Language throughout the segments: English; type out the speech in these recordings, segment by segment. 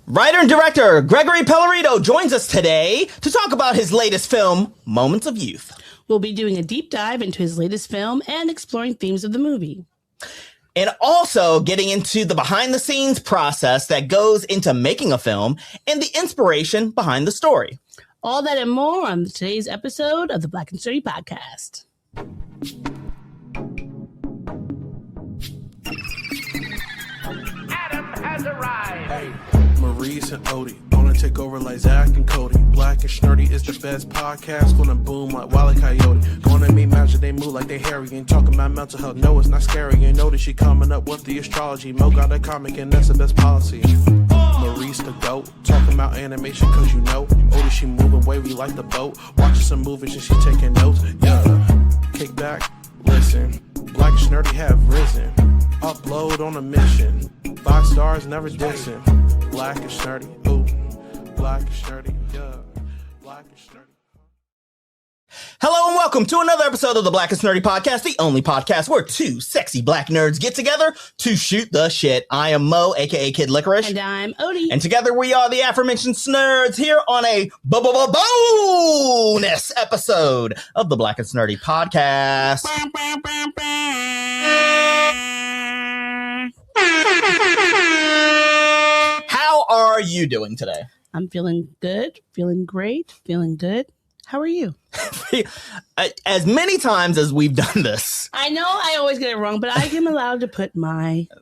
Writer and director Gregory Pellerito joins us today to talk about his latest film, Moments of Youth. We'll be doing a deep dive into his latest film and exploring themes of the movie. And also getting into the behind-the-scenes process that goes into making a film and the inspiration behind the story. All that and more on today's episode of the Black and Sturdy Podcast. Adam has arrived. Hey, Maurice and Odie gonna take over like Zach and Cody. Black and Snurdy is the best podcast. Gonna boom like Wile E. Coyote. Gonna meet magic, they move like they hairy. Ain't talking about mental health, no, it's not scary. You know that she coming up with the astrology. Mo got a comic and that's the best policy. Maurice the goat, talking about animation cause you know. Odie, she moving wavy like the boat. Watching some movies and she taking notes. Yeah, kick back, listen. Black and Snurdy have risen. Upload on a mission. 5 stars, never dissing. Black and Snurdy, ooh. Black and Snurdy, yeah. Black and Snurdy. Hello and welcome to another episode of the Black and Snurdy Podcast, the only podcast where two sexy black nerds get together to shoot the shit. I am Mo, aka Kid Licorice. And I'm Odie. And together we are the aforementioned Snurds here on a bonus episode of the Black and Snurdy Podcast. How are you doing today? I'm feeling good, feeling great, feeling good. How are you? As many times as we've done this. I know I always get it wrong, but I am allowed to put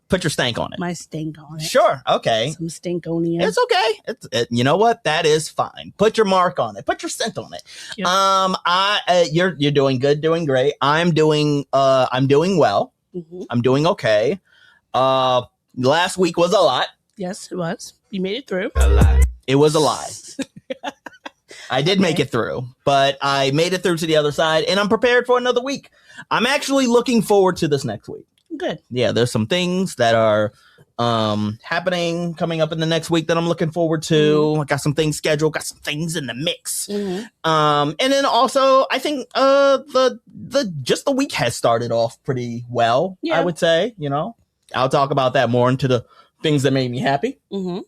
Put your stank on it. my stink on it. Sure. Okay. Some stankonia. It's okay. You know what? That is fine. Put your mark on it. Put your scent on it. Yeah. You're doing good, doing great. I'm doing well. Mm-hmm. I'm doing okay. Last week was a lot. Yes, it was. You made it through. It was a lie. I did make it through, but I made it through to the other side, and I'm prepared for another week. I'm actually looking forward to this next week. Good. Yeah, there's some things that are happening coming up in the next week that I'm looking forward to. I got some things scheduled, got some things in the mix. Mm-hmm. And then also I think the week has started off pretty well, Yeah. I would say, I'll talk about that more into the things that made me happy. Mm-hmm.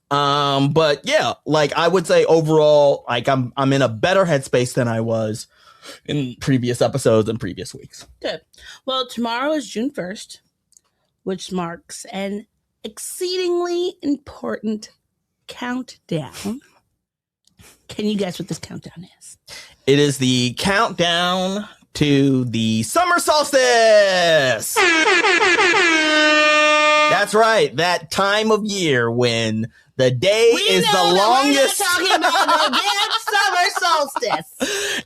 But yeah, like I would say overall, like I'm in a better headspace than I was in previous episodes and previous weeks. Good. Well, tomorrow is June 1st, which marks an exceedingly important countdown. Can you guess what this countdown is? It is the countdown to the summer solstice. That's right. That time of year when the day is the longest. We're not talking about the damn summer solstice.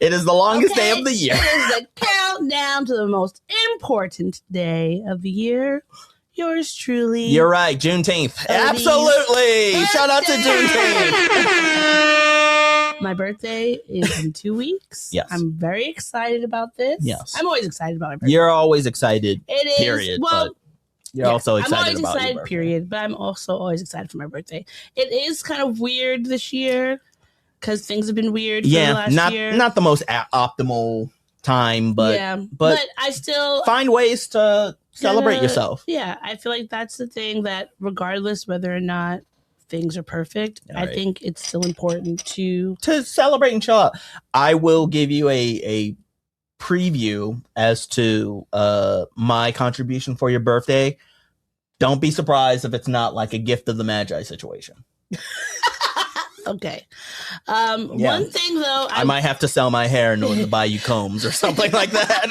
It is the longest day of the year. It is the countdown to the most important day of the year. Yours truly. You're right. Juneteenth. Absolutely. Shout out to Juneteenth. My birthday is in 2 weeks. Yes. I'm very excited about this. Yes. I'm always excited about my birthday. You're always excited. It is. Period. Well, but you're also excited I'm always about excited, your birthday. period. But I'm also always excited for my birthday. It is kind of weird this year because things have been weird for the last year. Not the most optimal time, but I still find ways to celebrate yourself. Yeah, I feel like that's the thing that regardless whether or not things are perfect, All right. I think it's still important to celebrate and chill out. I will give you a preview as to my contribution for your birthday. Don't be surprised if it's not like a gift of the Magi situation. Okay. Yeah. One thing though, I might have to sell my hair in order to buy you combs or something like that.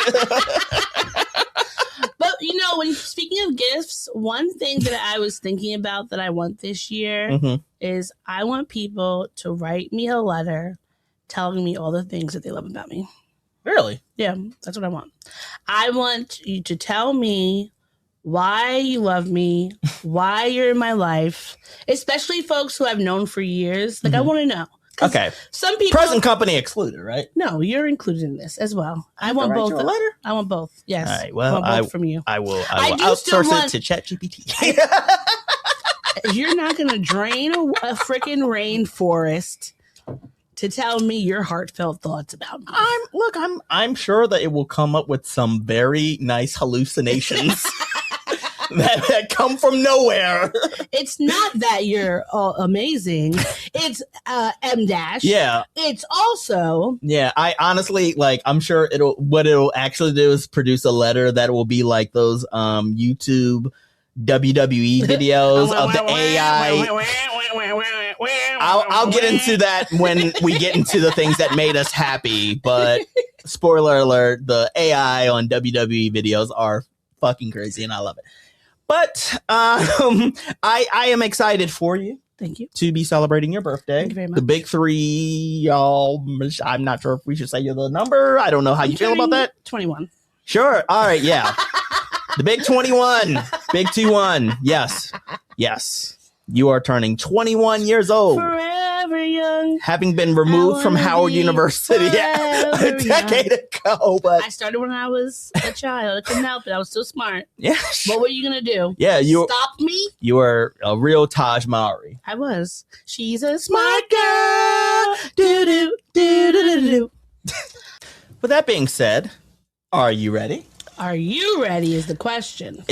But when speaking of gifts, one thing that I was thinking about that I want this year Mhm. is I want people to write me a letter telling me all the things that they love about me. Really? Yeah, that's what I want. I want you to tell me why you love me, why you're in my life, especially folks who I've known for years. Like, I want to know. 'Cause Okay. some people... Present company excluded, right? No, you're included in this as well. I want write both. you a letter? I want both. Yes. All right, well, I want both from you. I will I do still outsource want- it to ChatGPT. You're not going to drain a freaking rainforest to tell me your heartfelt thoughts about me. I'm sure that it will come up with some very nice hallucinations. that come from nowhere. It's not that you're amazing. It's M dash. Yeah. It's also. Yeah. I honestly, like, I'm sure it'll actually do is produce a letter that will be like those YouTube WWE videos of the AI. I'll get into that when we get into the things that made us happy, but spoiler alert, the AI on WWE videos are fucking crazy and I love it. But I am excited for you. Thank you. To be celebrating your birthday. Thank you very much. The big 3, y'all. I'm not sure if we should say the number. I don't know how you feel about that. 21. Sure. All right. Yeah. The big 21. Big 2-1. Yes. Yes. You are turning 21 years old. Forever young. Having been removed from Howard University a decade ago. But I started when I was a child. I couldn't help it. I was so smart. Yeah. What were you going to do? Yeah. Stop me? You were a real Taj Mowry. I was. She's a smart girl. Do, do, do, do, do. With that being said, are you ready? Are you ready is the question.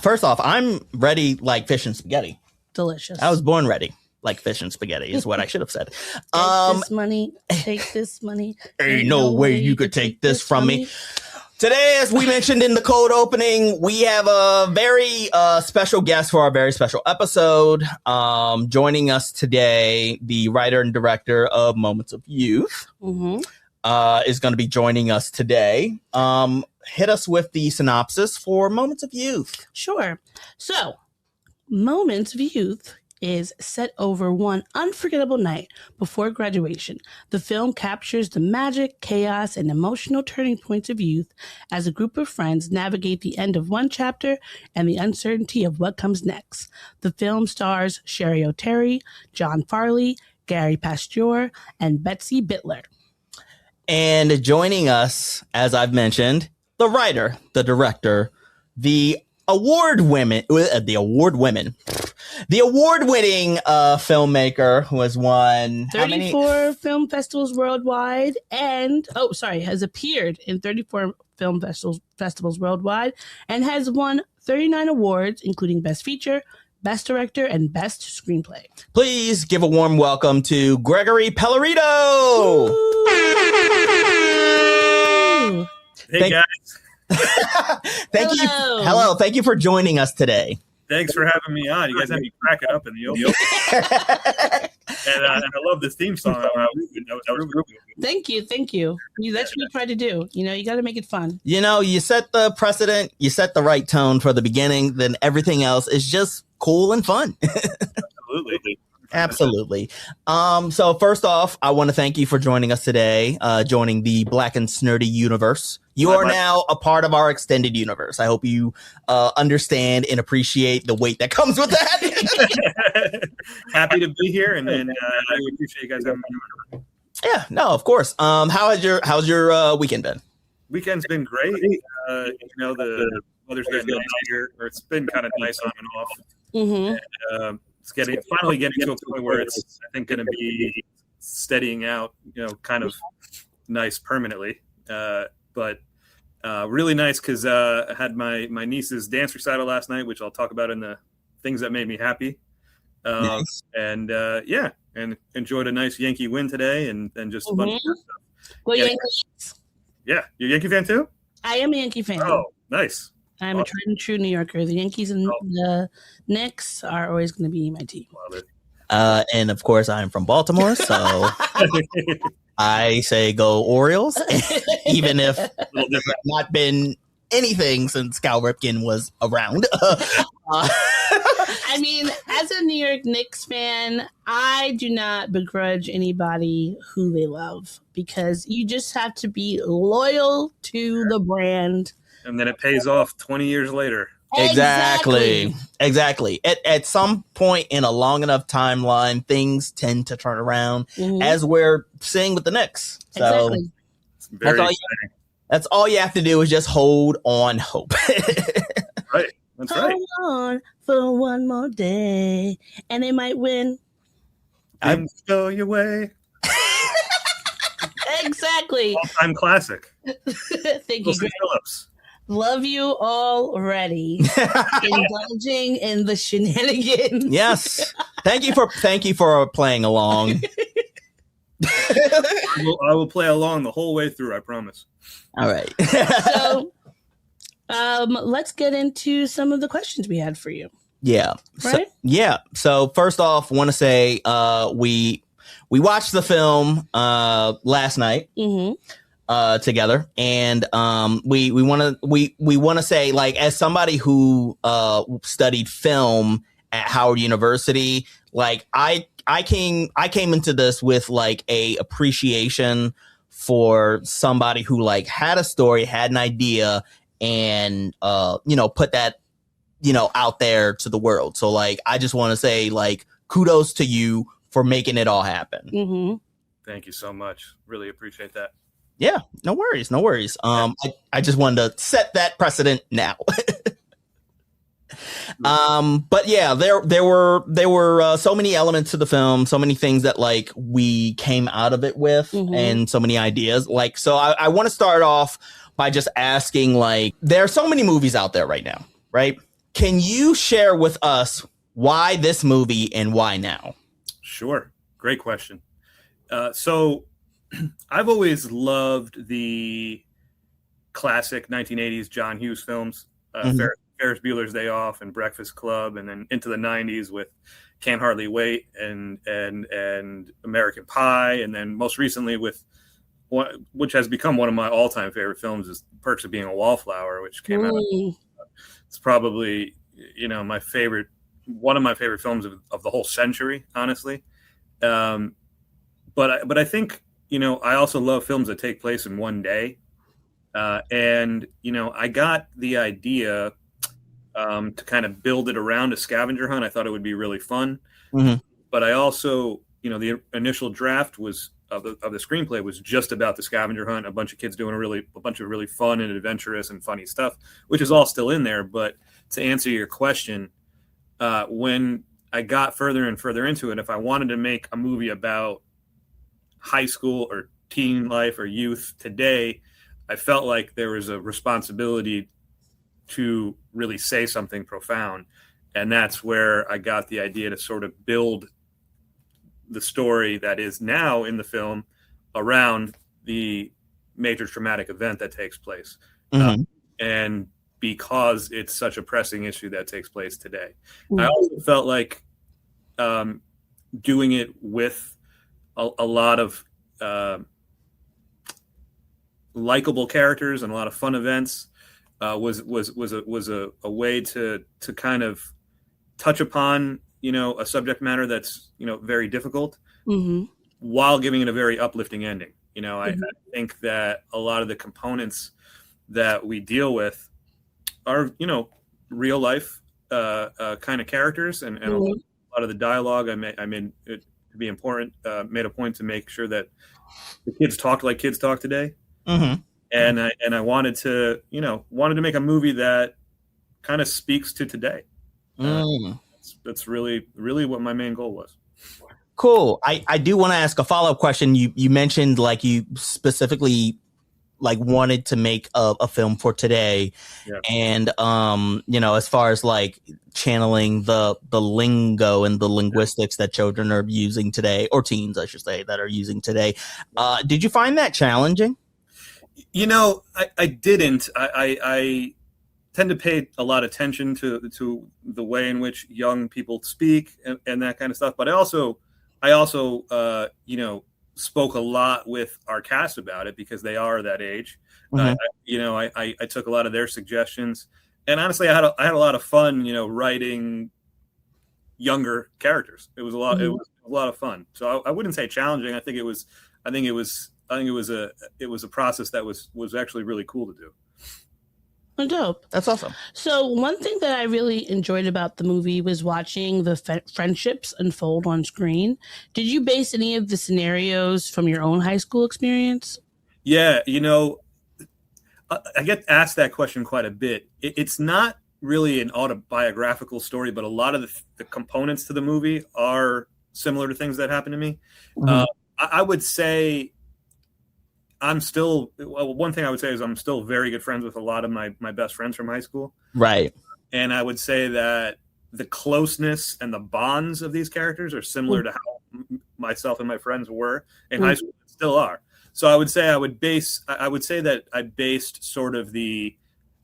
First off, I'm ready like fish and spaghetti. Delicious. I was born ready, like fish and spaghetti is what I should have said. Take this money. Ain't no way you could take this from me. Today, as we mentioned in the cold opening, we have a very special guest for our very special episode. Joining us today, the writer and director of Moments of Youth, is going to be joining us today. Hit us with the synopsis for Moments of Youth. Sure. So, Moments of Youth is set over one unforgettable night before graduation. The film captures the magic, chaos, and emotional turning points of youth as a group of friends navigate the end of one chapter and the uncertainty of what comes next. The film stars Sherry O'Terry, John Farley, Gary Pasteur, and Betsy Bittler. And joining us, as I've mentioned, the writer, the director, the award-winning filmmaker who has won 34 film festivals worldwide and has appeared in 34 film festivals worldwide and has won 39 awards, including Best Feature, Best Director, and Best Screenplay. Please give a warm welcome to Gregory Pellerito. Hey, guys. Thank you. Hello. Thank you for joining us today. Thanks for having me on. You guys had me cracking up in the open. and I love this theme song. That was really good. Thank you. That's what you try to do. You got to make it fun. You set the precedent, you set the right tone for the beginning, then everything else is just cool and fun. Absolutely. So first off, I want to thank you for joining us today, joining the Black and Snurdy universe. You are now a part of our extended universe. I hope you understand and appreciate the weight that comes with that. Happy to be here, and I appreciate you guys having me. Yeah, no, of course. How's your weekend been? Weekend's been great. The weather's been nice here, or it's been kind of nice on and off. And, it's finally getting to a point where it's, I think, going to be steadying out, kind of nice permanently. But really nice because I had my niece's dance recital last night, which I'll talk about in the things that made me happy. Nice. And and enjoyed a nice Yankee win today, and just a bunch of stuff. Well, Yankees. Yeah, you're a Yankee fan too? I am a Yankee fan. Oh, nice. I'm a tried and true New Yorker. The Yankees and the Knicks are always going to be my team. And of course, I'm from Baltimore, so I say go Orioles, even if it's not been anything since Cal Ripken was around. I mean, as a New York Knicks fan, I do not begrudge anybody who they love because you just have to be loyal to the brand. And then it pays off 20 years later. Exactly. At some point in a long enough timeline, things tend to turn around, as we're seeing with the Knicks. So exactly. That's all you have to do is just hold on hope. Right. That's right. Hold on for one more day, and they might win. Things go your way. Exactly. All-time classic. Thank you, Greg. Phillips. Love you already. Indulging in the shenanigans. Yes. Thank you for playing along. I will play along the whole way through, I promise. All right. So let's get into some of the questions we had for you. Yeah. Right? So first off, want to say we watched the film last night together, and we want to say, like, as somebody who studied film at Howard University, like I came into this with like a appreciation for somebody who like had a story, had an idea, and put that out there to the world. So like, I just want to say, like, kudos to you for making it all happen. Thank you so much. Really appreciate that. Yeah, no worries. I just wanted to set that precedent now. But yeah, there were so many elements to the film, so many things that like we came out of it with, and so many ideas. Like, so I want to start off by just asking, like, there are so many movies out there right now, right? Can you share with us why this movie and why now? Sure. Great question. So I've always loved the classic 1980s John Hughes films, Ferris Bueller's Day Off and Breakfast Club, and then into the 90s with Can't Hardly Wait and American Pie, and then most recently with which has become one of my all-time favorite films is Perks of Being a Wallflower, which came out. It's probably one of my favorite films of the whole century, honestly. But I think I also love films that take place in one day, and I got the idea to kind of build it around a scavenger hunt. I thought it would be really fun, but I also the initial draft was of the screenplay was just about the scavenger hunt, a bunch of kids doing a bunch of really fun and adventurous and funny stuff, which is all still in there. But to answer your question, when I got further and further into it, if I wanted to make a movie about high school or teen life or youth today, I felt like there was a responsibility to really say something profound. And that's where I got the idea to sort of build the story that is now in the film around the major traumatic event that takes place. And because it's such a pressing issue that takes place today. I also felt like doing it with a lot of likable characters and a lot of fun events was a way to kind of touch upon a subject matter that's very difficult while giving it a very uplifting ending. I think that a lot of the components that we deal with are real life kind of characters, and a lot of the dialogue I made it to be important. Made a point to make sure that the kids talk like kids talk today. And I wanted to make a movie that kind of speaks to today. That's really what my main goal was. Cool. I do want to ask a follow-up question. You mentioned like you specifically like wanted to make a film for today, and as far as like channeling the lingo and the linguistics that children are using today, or teens I should say, that are using today, did you find that challenging? I didn't. I tend to pay a lot of attention to the way in which young people speak and that kind of stuff. But I also spoke a lot with our cast about it because they are that age. I took a lot of their suggestions, and honestly, I had a lot of fun, writing younger characters. It was a lot. It was a lot of fun. So I wouldn't say challenging. I think it was a process that was actually really cool to do. Oh, dope. That's awesome. So one thing that I really enjoyed about the movie was watching the friendships unfold on screen. Did you base any of the scenarios from your own high school experience? Yeah, I get asked that question quite a bit. It's not really an autobiographical story, but a lot of the components to the movie are similar to things that happened to me. I would say I'm still, well, one thing I would say is I'm still very good friends with a lot of my best friends from high school. Right. And I would say that the clseness and the bonds of these characters are similar to how myself and my friends were in high school, still are. So I would say I would say that I based sort of the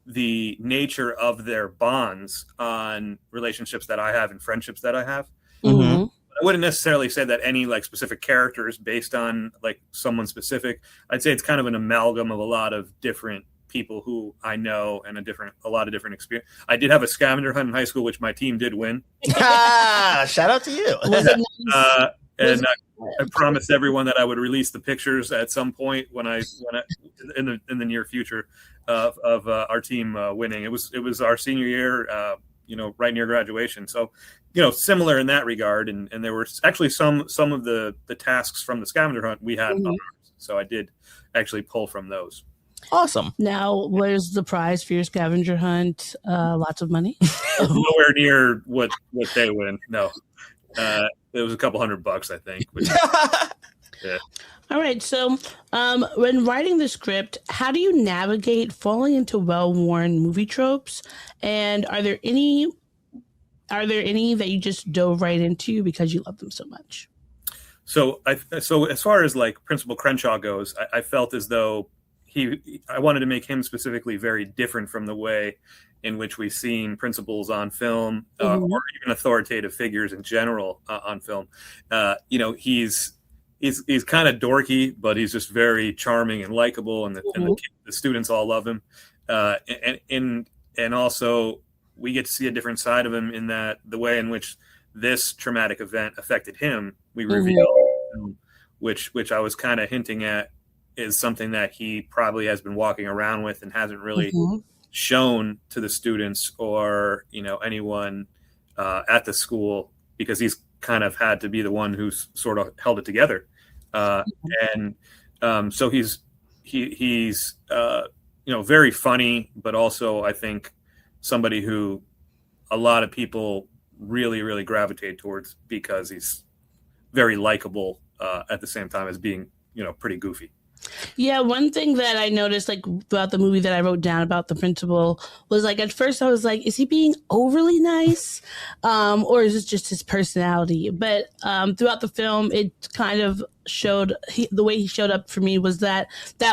nature of their bonds on relationships that I have and friendships that I have. Mm-hmm. I wouldn't necessarily say that any like specific character is based on like someone specific. I'd say it's kind of an amalgam of a lot of different people who I know and a lot of different experience. I did have a scavenger hunt in high school, which my team did win. Shout out to you. And I promised everyone that I would release the pictures at some point when I in the near future of our team winning. It was our senior year, right near graduation. So, similar in that regard. And there were actually some of the tasks from the scavenger hunt we had. So I did actually pull from those. Awesome. Now, where's the prize for your scavenger hunt? Lots of money? Nowhere near what they win. No. It was a couple $100, I think. But, yeah. All right. So, when writing the script, how do you navigate falling into well-worn movie tropes? And are there any that you just dove right into because you love them so much? So as far as like Principal Crenshaw goes, I felt as though I wanted to make him specifically very different from the way in which we've seen principals on film, or even authoritative figures in general on film. He's kind of dorky, but he's just very charming and likable, and the students all love him. And also we get to see a different side of him in that the way in which this traumatic event affected him, we reveal, which I was kind of hinting at is something that he probably has been walking around with and hasn't really shown to the students or anyone at the school, because he's kind of had to be the one who's sort of held it together, so he's very funny, but also I think somebody who a lot of people really, really gravitate towards because he's very likable at the same time as being pretty goofy. Yeah, one thing that I noticed like throughout the movie that I wrote down about the principal was like at first I was like, is he being overly nice? Or is it just his personality? But throughout the film, it kind of showed the way he showed up for me was that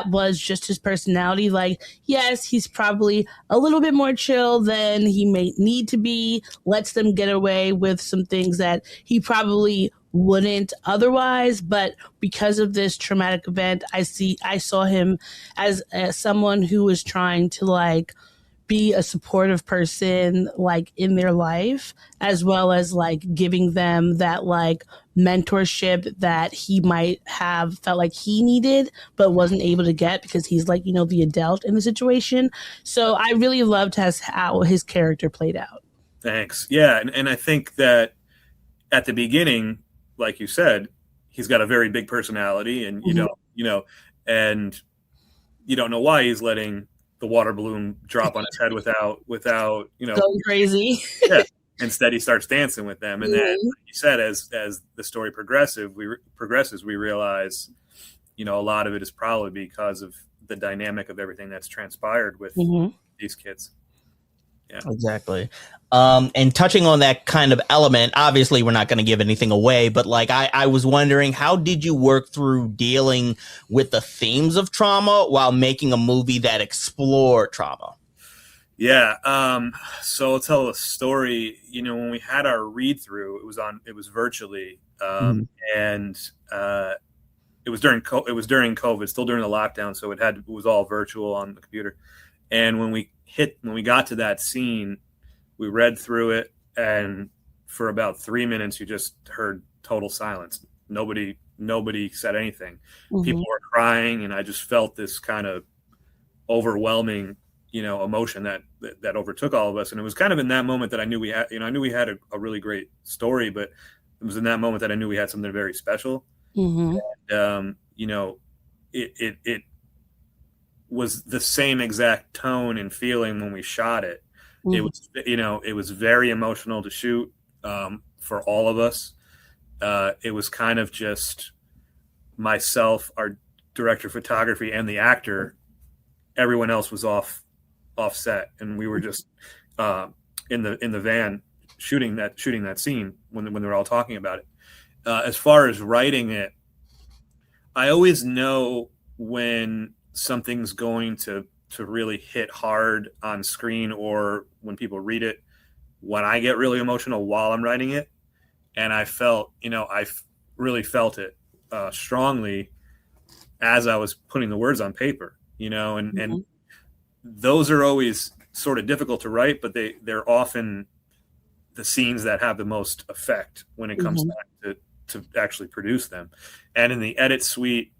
was just his personality. Like, yes, he's probably a little bit more chill than he may need to be, lets them get away with some things that he probably wouldn't otherwise, but because of this traumatic event, I saw him as someone who was trying to like be a supportive person like in their life, as well as like giving them that like mentorship that he might have felt like he needed but wasn't able to get because he's like the adult in the situation. So I really loved how his character played out. Thanks. Yeah, and I think that at the beginning, like you said, he's got a very big personality, and and you don't know why he's letting the water balloon drop on his head without going crazy. Yeah. Instead, he starts dancing with them, and then, like you said, as the story progresses, we realize, a lot of it is probably because of the dynamic of everything that's transpired with these kids. Yeah, exactly. And touching on that kind of element, obviously we're not going to give anything away, but like I was wondering, how did you work through dealing with the themes of trauma while making a movie that explored trauma? Yeah. So I'll tell a story. When we had our read through, it was virtually, and it was during COVID, still during the lockdown. So it was all virtual on the computer. And when we got to that scene, we read through it, and for about 3 minutes, you just heard total silence. Nobody said anything. People were crying, and I just felt this kind of overwhelming, emotion that overtook all of us. And it was kind of in that moment that I knew we had, a really great story, but it was in that moment that I knew we had something very special. And, it was the same exact tone and feeling when we shot it. It was, it was very emotional to shoot for all of us. It was kind of just myself, our director of photography and the actor, everyone else was off set, and we were just in the van shooting that scene when they were all talking about it. As far as writing it, I always know when something's going to really hit hard on screen or when people read it, when I get really emotional while I'm writing it. And I felt, really felt it strongly as I was putting the words on paper, and those are always sort of difficult to write, but they're often the scenes that have the most effect when it comes time to actually produce them. And in the edit suite,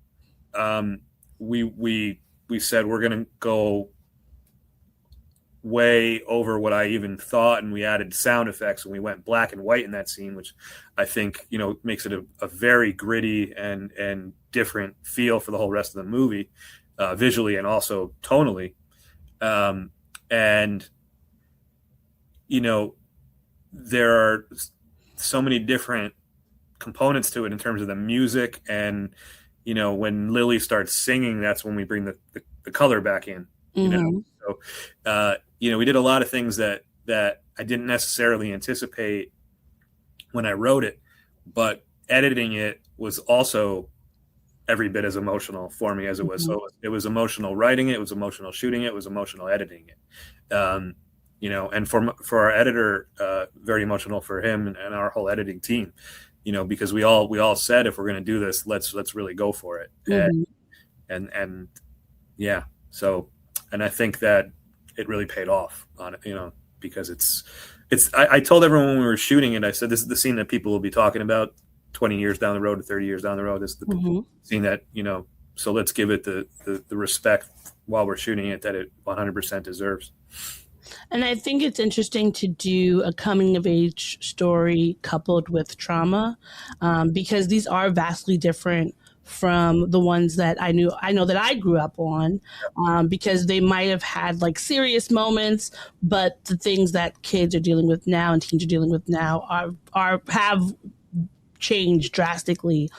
we said we're going to go way over what I even thought, and we added sound effects, and we went black and white in that scene, which I think makes it a very gritty and different feel for the whole rest of the movie, visually and also tonally. And there are so many different components to it in terms of the music, and when Lily starts singing, that's when we bring the color back in. So we did a lot of things that I didn't necessarily anticipate when I wrote it, but editing it was also every bit as emotional for me as it was. So it was emotional writing it, it was emotional shooting it was emotional editing it. And for our editor, very emotional for him and our whole editing team, because we all said, if we're going to do this, let's really go for it. And yeah, so, and I think that it really paid off on it, because I told everyone when we were shooting it, I said, this is the scene that people will be talking about 20 years down the road or 30 years down the road. This is the scene that, so let's give it the respect while we're shooting it that it 100% deserves. And I think it's interesting to do a coming of age story coupled with trauma, because these are vastly different from the ones that I know that I grew up on, because they might have had like serious moments, but the things that kids are dealing with now and teens are dealing with now have changed drastically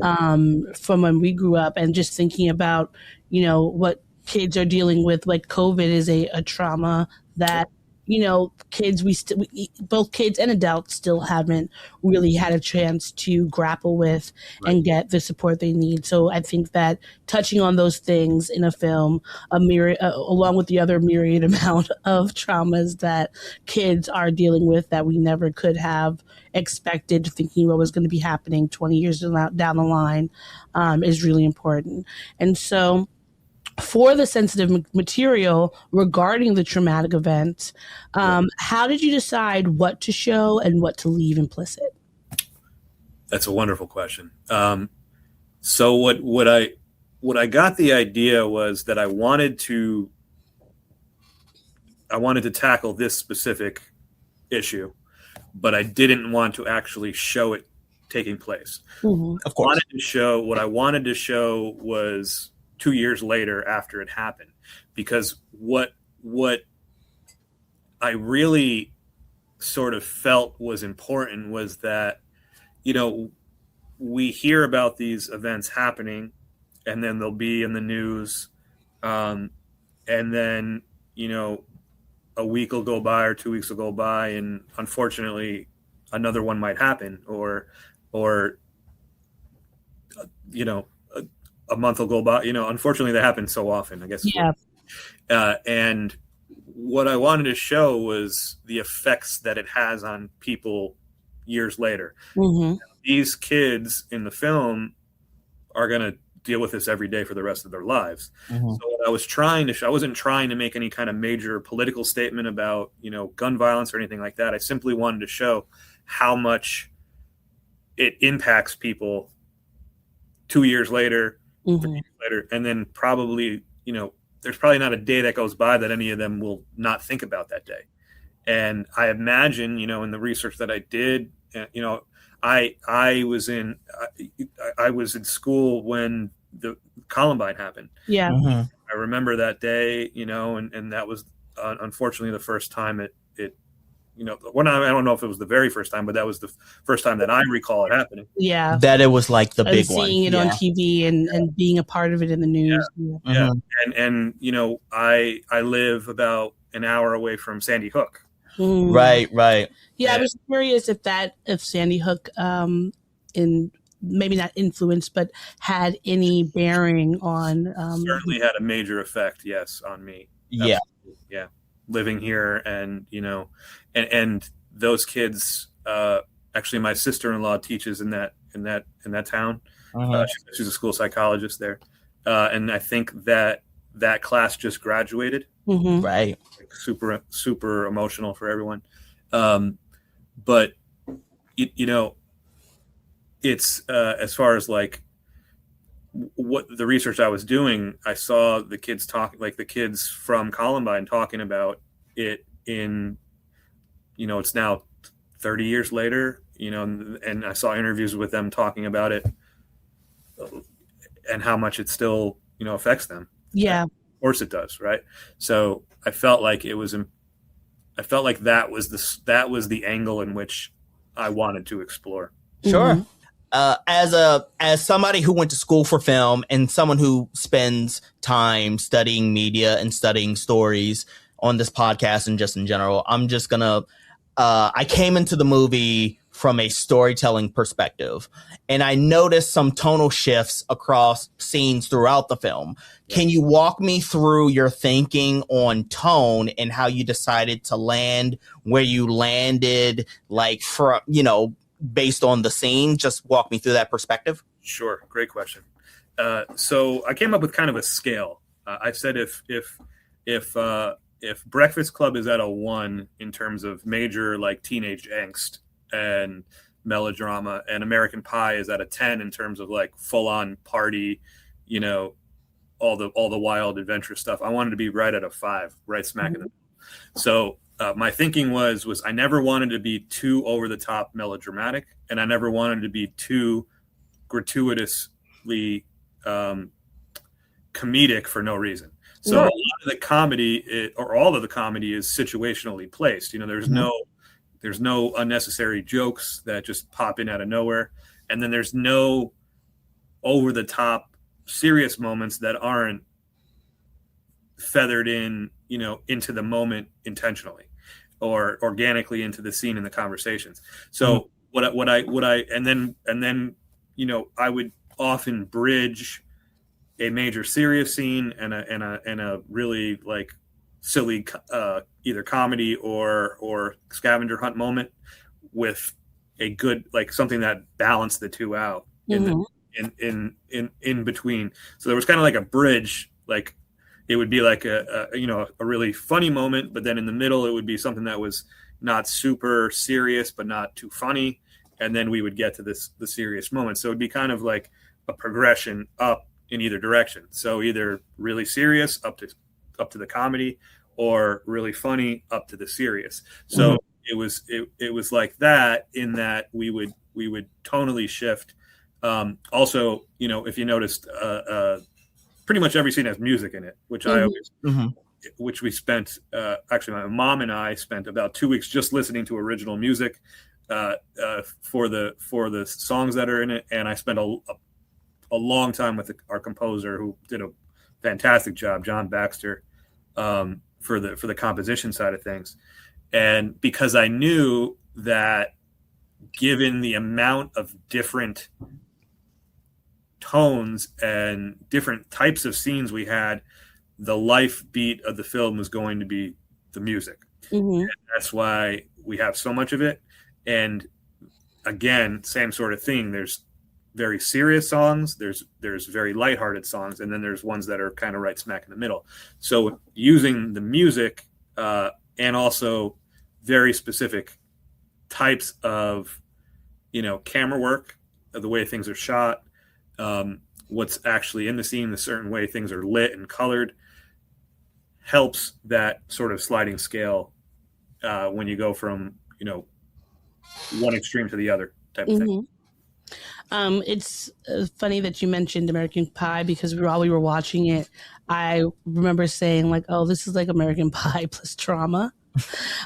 from when we grew up. And just thinking about, what kids are dealing with, like COVID is a trauma that, kids, both kids and adults still haven't really had a chance to grapple with and get the support they need. So I think that touching on those things in a film, along with the other myriad amount of traumas that kids are dealing with that we never could have expected, thinking what was going to be happening 20 years down the line, is really important. And so, for the sensitive material regarding the traumatic event, how did you decide what to show and what to leave implicit? That's a wonderful question. So what I got the idea was that I wanted to tackle this specific issue, but I didn't want to actually show it taking place. Of course. What I wanted to show was 2 years later after it happened, because what I really sort of felt was important was that, we hear about these events happening and then they'll be in the news. And then, a week will go by or 2 weeks will go by, and unfortunately another one might happen, or a month will go by. Unfortunately, that happens so often, I guess. Yeah. And what I wanted to show was the effects that it has on people years later. These kids in the film are going to deal with this every day for the rest of their lives. So what I was trying to show, I wasn't trying to make any kind of major political statement about, gun violence or anything like that. I simply wanted to show how much it impacts people 2 years later, 3 years later, and then probably, there's probably not a day that goes by that any of them will not think about that day. And I imagine, in the research that I did, I was in school when the Columbine happened. Yeah. I remember that day, and that was unfortunately the first time it I don't know if it was the very first time, but that was the first time that I recall it happening. Yeah. That it was like the big one. Seeing it on TV and being a part of it in the news. Yeah. And I live about an hour away from Sandy Hook. Right. Yeah, I was curious if Sandy Hook, in maybe not influenced, but had any bearing on. Certainly had a major effect, yes, on me. Yeah. Absolutely. Yeah. Living here and, and those kids, actually my sister-in-law teaches in that town. She's a school psychologist there. And I think that class just graduated. Right. Like super, super emotional for everyone. But it's, as far as like what the research I was doing, I saw the kids the kids from Columbine talking about it in, it's now 30 years later, and I saw interviews with them talking about it and how much it still, affects them. Yeah. Of course it does. Right. So I felt like that was the angle in which I wanted to explore. Sure. As somebody who went to school for film and someone who spends time studying media and studying stories on this podcast and just in general, I'm just gonna I came into the movie from a storytelling perspective, and I noticed some tonal shifts across scenes throughout the film. Can you walk me through your thinking on tone and how you decided to land where you landed, like, based on the scene? Just walk me through that perspective. Sure. Great question. So I came up with kind of a scale. I said if Breakfast Club is at a 1 in terms of major like teenage angst and melodrama, and American Pie is at a 10 in terms of like full on party, all the wild adventure stuff, I wanted to be right at a 5, right smack in the middle. So my thinking was I never wanted to be too over the top melodramatic, and I never wanted to be too gratuitously comedic for no reason. So a lot of the comedy, or all of the comedy, is situationally placed. There's no unnecessary jokes that just pop in out of nowhere, and then there's no over the top serious moments that aren't feathered in, into the moment intentionally or organically into the scene and the conversations. So and then I would often bridge a major serious scene and a really like silly either comedy or scavenger hunt moment with a good, like, something that balanced the two out in between. So there was kind of like a bridge, like it would be like a really funny moment, but then in the middle it would be something that was not super serious but not too funny, and then we would get to the serious moment. So it'd be kind of like a progression up in either direction. So either really serious up to the comedy, or really funny up to the serious. So it was like that, in that we would tonally shift. Also, if you noticed, pretty much every scene has music in it, which I always, which we spent, actually my mom and I spent about 2 weeks just listening to original music for the songs that are in it. And I spent a long time with our composer, who did a fantastic job, John Baxter, for the composition side of things. And because I knew that, given the amount of different tones and different types of scenes we had, the life beat of the film was going to be the music. And that's why we have so much of it. And again, same sort of thing. There's very serious songs, there's very lighthearted songs, and then there's ones that are kind of right smack in the middle. So using the music and also very specific types of camera work, the way things are shot, what's actually in the scene, the certain way things are lit and colored, helps that sort of sliding scale when you go from one extreme to the other type of thing. It's funny that you mentioned American Pie, because while we were watching it, I remember saying like, "Oh, this is like American Pie plus trauma."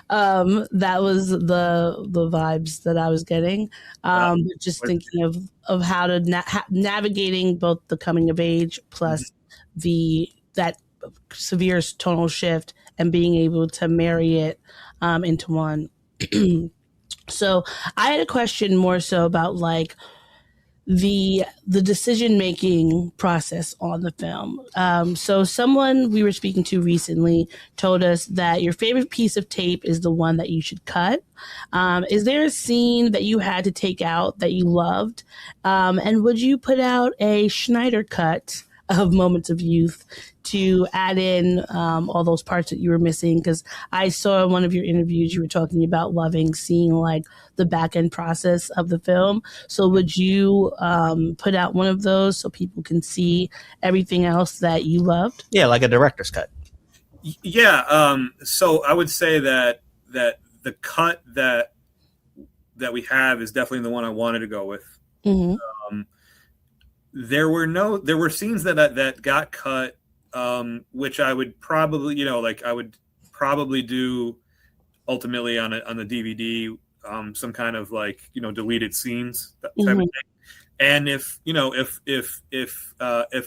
That was the vibes that I was getting. Just thinking of how to navigating both the coming of age plus that severe tonal shift and being able to marry it into one. So I had a question more so about like the decision making process on the film. So someone we were speaking to recently told us that your favorite piece of tape is the one that you should cut. Is there a scene that you had to take out that you loved? And would you put out a Schneider cut of Moments of Youth to add in all those parts that you were missing? Because I saw in one of your interviews you were talking about loving seeing like the back end process of the film. So would you put out one of those so people can see everything else that you loved? Yeah, like a director's cut. Yeah. So I would say that the cut that we have is definitely the one I wanted to go with. Mm-hmm. There were scenes that got cut, which I would probably, I would probably do ultimately on the DVD, some kind of deleted scenes, that type of thing. And if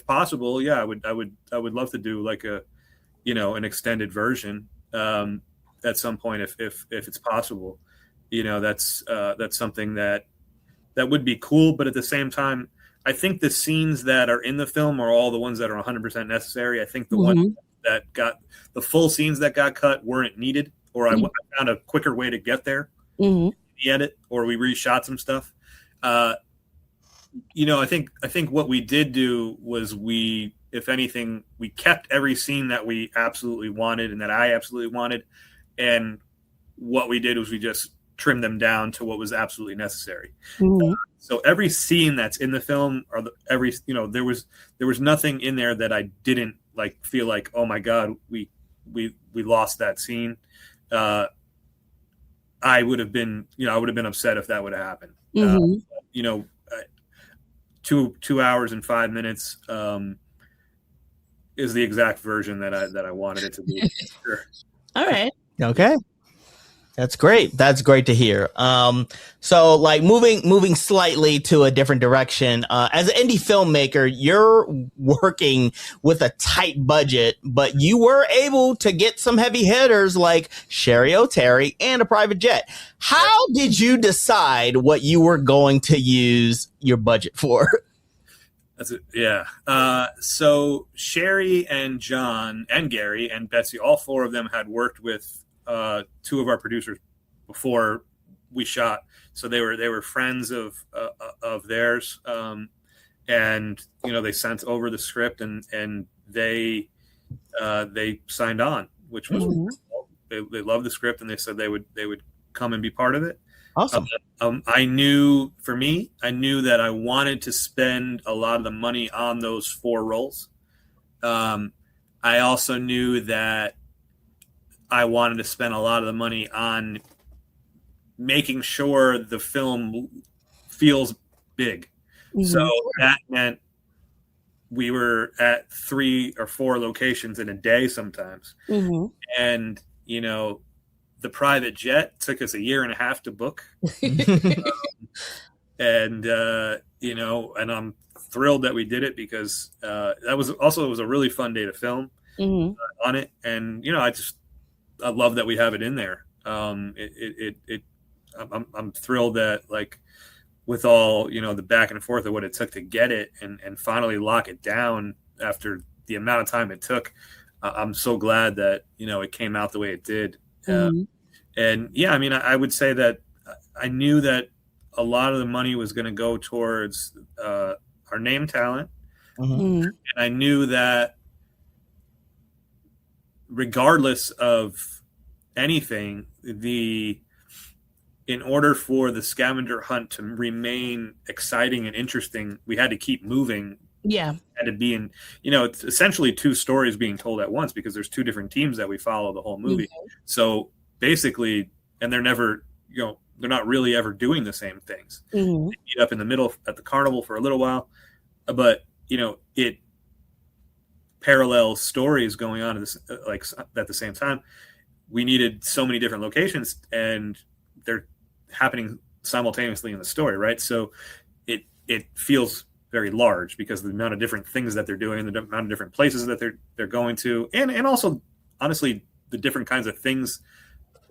possible, yeah, I would love to do like an extended version, at some point if it's possible. That's something that would be cool. But at the same time, I think the scenes that are in the film are all the ones that are 100% necessary. I think the ones that got the full scenes that got cut weren't needed, or I found a quicker way to get there. The edit, or we reshot some stuff. I think what we did do was if anything, we kept every scene that we absolutely wanted and that I absolutely wanted. And what we did was we just trimmed them down to what was absolutely necessary. So every scene that's in the film, there was nothing in there that I didn't feel like, oh my God, we lost that scene. I would have been upset if that would have happened. 2 hours and 5 minutes is the exact version that I wanted it to be. Sure. All right. Okay. That's great. That's great to hear. So like moving slightly to a different direction, as an indie filmmaker, you're working with a tight budget, but you were able to get some heavy hitters like Sherry O'Terry and a private jet. How did you decide what you were going to use your budget for? That's it. Yeah. So Sherry and John and Gary and Betsy, all four of them had worked with two of our producers before we shot, so they were friends of theirs, and they sent over the script and they signed on, which was they loved the script and they said they would come and be part of it. Awesome. I knew that I wanted to spend a lot of the money on those four roles. I also knew that I wanted to spend a lot of the money on making sure the film feels big. So that meant we were at 3 or 4 locations in a day sometimes. And, the private jet took us a year and a half to book. And I'm thrilled that we did it because it was a really fun day to film on it. And, I love that we have it in there. I'm thrilled that with all, the back and forth of what it took to get it and finally lock it down after the amount of time it took. I'm so glad that, it came out the way it did. And yeah, I would say that I knew that a lot of the money was going to go towards our name talent. And I knew that regardless of anything, in order for the scavenger hunt to remain exciting and interesting, we had to keep moving. Yeah. Had to be in, it's essentially 2 stories being told at once because there's 2 different teams that we follow the whole movie. So basically, and they're never, they're not really ever doing the same things. They meet up in the middle at the carnival for a little while, but it parallels stories going on at the same time. we needed so many different locations, and they're happening simultaneously in the story, right? So it feels very large because of the amount of different things that they're doing, the amount of different places that they're going to, and also honestly the different kinds of things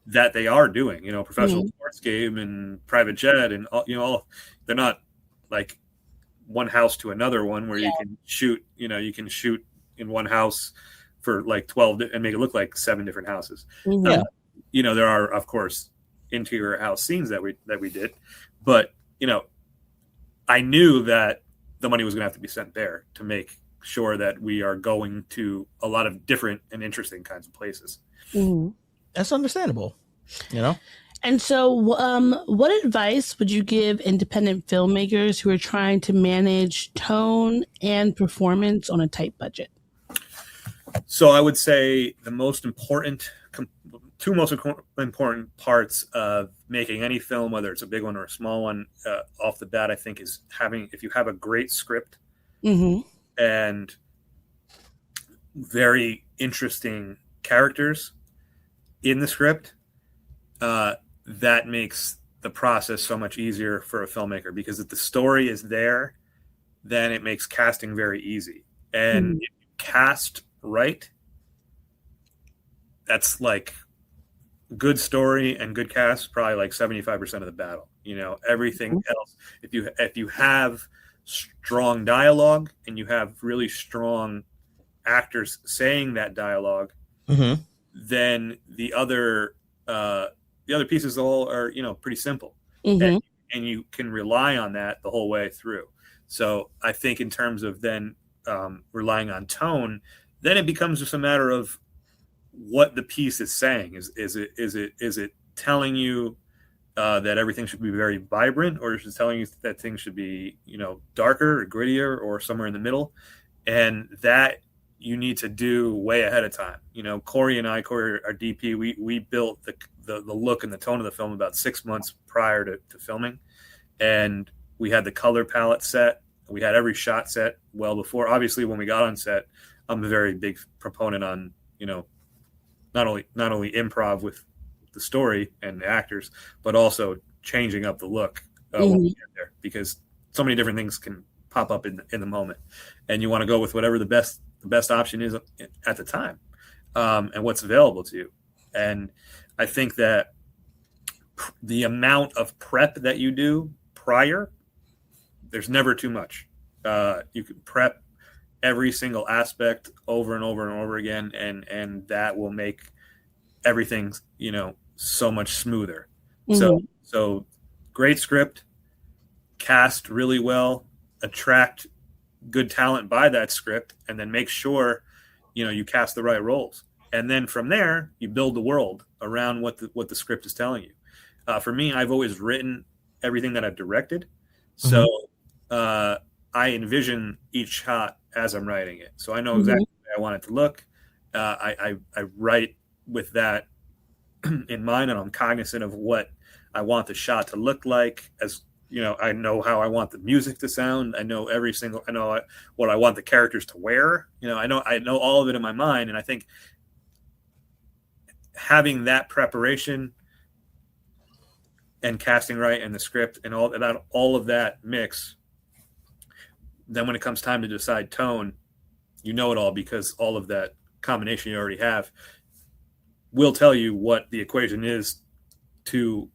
that they are doing. Professional sports game and private jet, and all. They're not like one house to another one where you can shoot. You can shoot in one house for like 12 and make it look like 7 different houses. There are of course interior house scenes that we did, but I knew that the money was going to have to be sent there to make sure that we are going to a lot of different and interesting kinds of places. That's understandable, And so, what advice would you give independent filmmakers who are trying to manage tone and performance on a tight budget? So I would say the two most important parts of making any film, whether it's a big one or a small one, off the bat, I think is if you have a great script and very interesting characters in the script, that makes the process so much easier for a filmmaker, because if the story is there, then it makes casting very easy. And if you cast right, that's like good story and good cast, probably like 75% of the battle. Everything else, if you have strong dialogue and you have really strong actors saying that dialogue, then the other pieces all are pretty simple, and you can rely on that the whole way through. So I think in terms of then relying on tone, then it becomes just a matter of what the piece is saying. Is it telling you that everything should be very vibrant, or is it telling you that things should be darker or grittier or somewhere in the middle? And that you need to do way ahead of time. Corey, our DP, we built the look and the tone of the film about 6 months prior to filming, and we had the color palette set. We had every shot set well before. Obviously, when we got on set, I'm a very big proponent on not only improv with the story and the actors, but also changing up the look when we get there, because so many different things can pop up in the moment, and you want to go with whatever the best option is at the time, and what's available to you. And I think that the amount of prep that you do prior, there's never too much. You can prep every single aspect over and over and over again, and that will make everything so much smoother. So great script, cast really well, attract good talent by that script, and then make sure you cast the right roles, and then from there you build the world around what the script is telling you. For me, I've always written everything that I've directed, so I envision each shot as I'm writing it, so I know exactly how I want it to look. I write with that in mind, and I'm cognizant of what I want the shot to look like. As I know how I want the music to sound. I know what I want the characters to wear. I know all of it in my mind, and I think having that preparation and casting right and the script and all of that mix, then when it comes time to decide tone, it all, because all of that combination you already have will tell you what the equation is to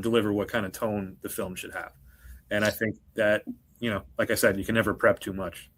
deliver what kind of tone the film should have. And I think that, like I said, you can never prep too much.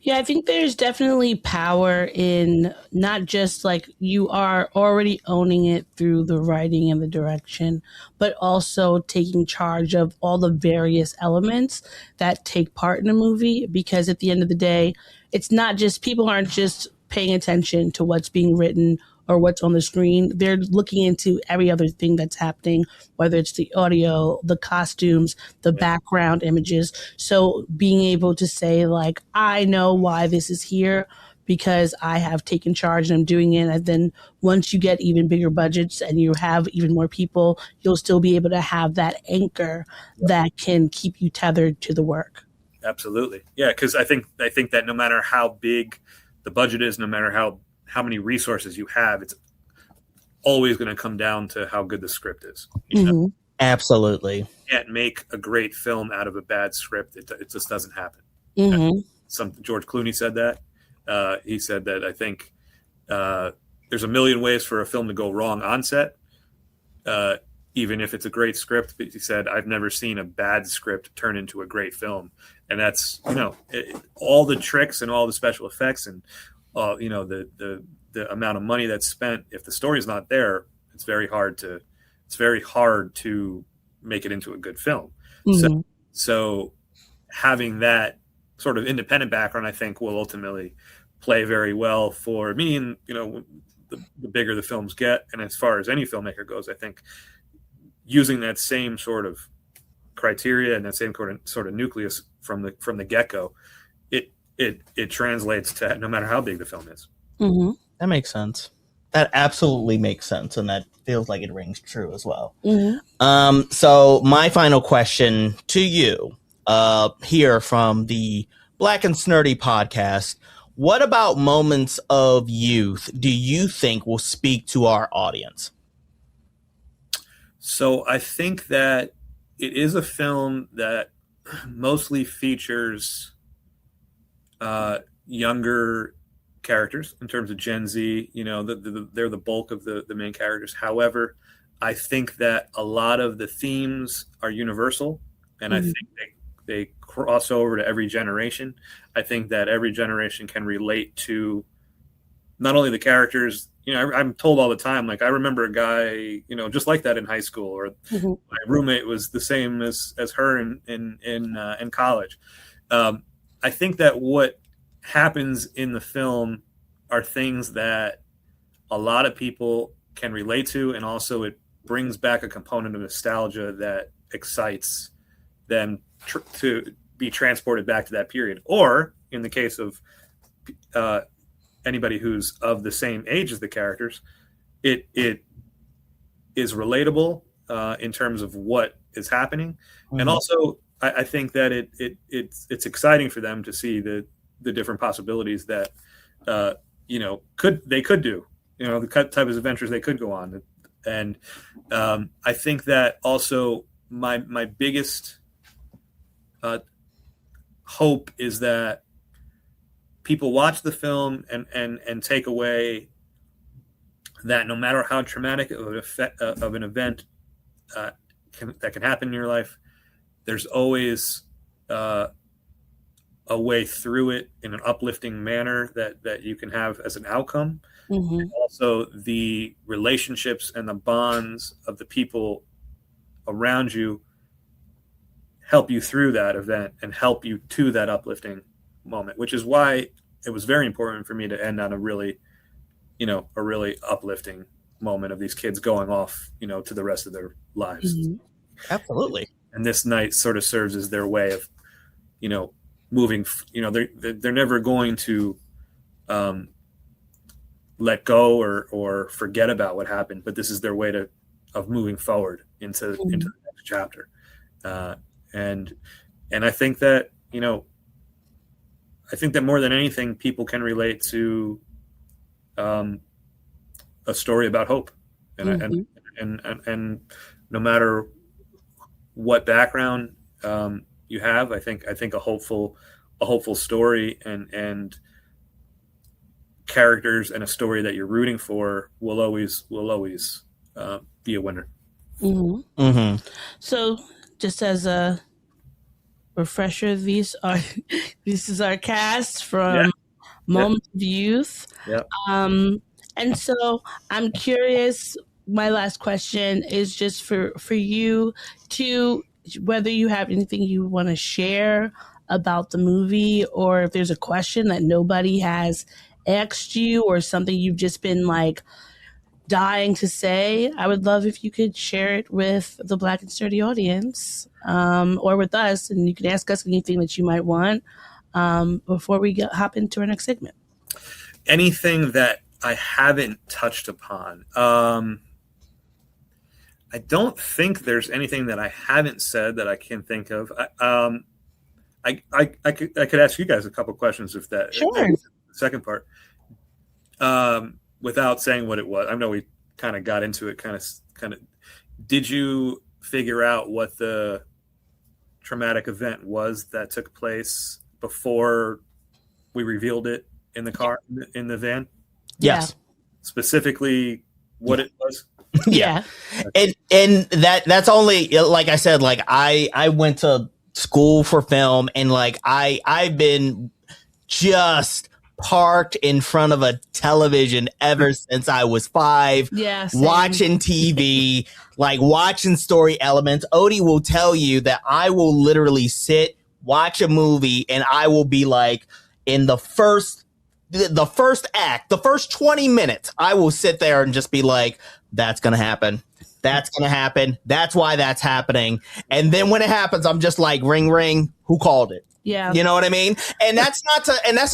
Yeah, I think there's definitely power in not just like you are already owning it through the writing and the direction, but also taking charge of all the various elements that take part in a movie. Because at the end of the day, it's not just, people aren't just paying attention to what's being written or what's on the screen. They're looking into every other thing that's happening, whether it's the audio, the costumes, the background images. So being able to say, like, I know why this is here because I have taken charge and I'm doing it. And then once you get even bigger budgets and you have even more people, you'll still be able to have that anchor that can keep you tethered to the work. Absolutely. Yeah, because I think that no matter how big the budget is, no matter how many resources you have, it's always going to come down to how good the script is. You know? Absolutely. You can't make a great film out of a bad script. It just doesn't happen. George Clooney said that. He said that I think there's a million ways for a film to go wrong on set, even if it's a great script. But he said, I've never seen a bad script turn into a great film. And that's, all the tricks and all the special effects and, the amount of money that's spent. If the story's not there, it's very hard to make it into a good film. So having that sort of independent background, I think, will ultimately play very well for me. And, the bigger the films get, and as far as any filmmaker goes, I think using that same sort of criteria and that same sort of nucleus from the get-go, it translates to no matter how big the film is. That makes sense. That absolutely makes sense, and that feels like it rings true as well. So my final question to you, here from the Black and Snurdy podcast: what about moments of youth do you think will speak to our audience? So I think that it is a film that mostly features younger characters in terms of Gen Z. They're the bulk of the main characters. However, I think that a lot of the themes are universal, and I think they cross over to every generation. I think that every generation can relate to not only the characters. I'm told all the time, like, I remember a guy, just like that in high school, or my roommate was the same as her in college. I think that what happens in the film are things that a lot of people can relate to, and also it brings back a component of nostalgia that excites them to be transported back to that period. Or in the case of anybody who's of the same age as the characters, it is relatable in terms of what is happening, and also I think that it's exciting for them to see the different possibilities that they could do, the type of adventures they could go on. And I think that also my biggest hope is that people watch the film and take away that no matter how traumatic of an event that can happen in your life, there's always a way through it in an uplifting manner that you can have as an outcome. And also the relationships and the bonds of the people around you help you through that event and help you to that uplifting moment, which is why it was very important for me to end on a really uplifting moment of these kids going off, to the rest of their lives. Absolutely. And this night sort of serves as their way of, moving, they're never going to let go or forget about what happened, but this is their way of moving forward into the next chapter. And I think that, more than anything, people can relate to a story about hope, and no matter what background you have, I think a hopeful story and characters and a story that you're rooting for will always be a winner. So, just as a refresher, this is our cast from Moments of Youth. And so I'm curious, my last question is just for you to, whether you have anything you want to share about the movie, or if there's a question that nobody has asked you, or something you've just been like dying to say. I would love if you could share it with the Black and Sturdy audience, or with us, and you can ask us anything that you might want before we hop into our next segment. Anything that I haven't touched upon. I don't think there's anything that I haven't said that I can think of. I could ask you guys a couple questions if that. Sure. The second part, without saying what it was. I know we kind of got into it, did you figure out what the traumatic event was that took place before we revealed it in the car, in the van? Yes. Specifically what it was? Yeah. And that's only, like I said, like I went to school for film, and like I've been just parked in front of a television ever since I was 5. Yeah, same. Watching TV, like watching story elements. Odie will tell you that I will literally sit, watch a movie, and I will be like, in the first act, the first 20 minutes, I will sit there and just be like, that's gonna happen. That's gonna happen. That's why that's happening. And then when it happens, I'm just like, ring ring, who called it? Yeah. You know what I mean? And that's